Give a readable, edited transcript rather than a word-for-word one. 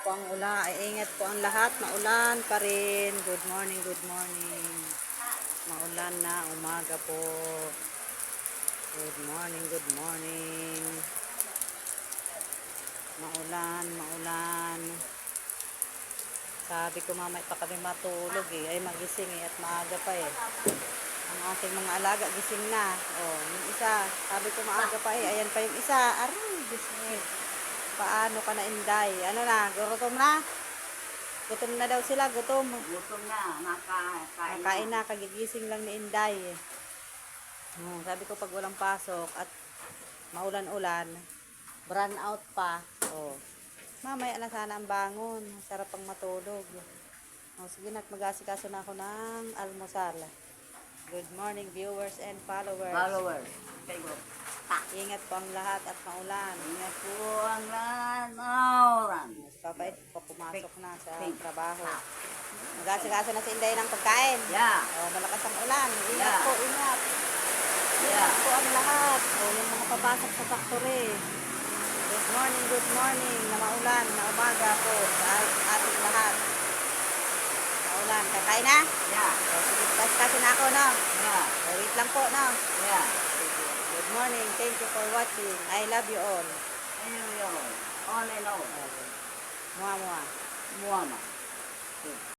po ang ulan. Ay, ingat po ang lahat. Maulan pa rin. Good morning, good morning. Maulan na umaga po. Good morning, good morning. Maulan, maulan. Sabi ko mamay pa kami matulog eh. Ay magising eh at maaga pa eh. Ang ating mga alaga gising na. Oh, yung isa, sabi ko maaga pa eh. Ayan pa yung isa. Aray, gising. Paano ka na, Inday? Ano na, gutom na? Gutom na daw sila, gutom. Gutom na, nakain Nakain na, kagigising lang ni Inday. Sabi ko pag walang pasok at maulan-ulan, brown out pa. Oh. Mamaya na sana ang bangon. Sarap pang matulog. Sige na, mag-asikaso na ako ng almusal. Good morning viewers and followers. Followers. Okay, go. Ingat po ang lahat at maulan. Ingat po ang lahat. Maulan. Si Papa Ed po pumasok na sa trabaho. Mag-asikaso na si Inday ng pagkain. Yeah. Malakas ang ulan. Ingat Yeah. po, ingat. Ingat po ang lahat. Yung mga papasok sa factory. Good morning na maulan, na umaga po sa ating lahat. Maulan. Kakain na? Yeah. Sige, kasi na ako, no? Yeah. Wait lang po, no? Yeah. Good morning. Thank you for watching. I love you all. Ayun yun. All and all. Mua, mua. Muama.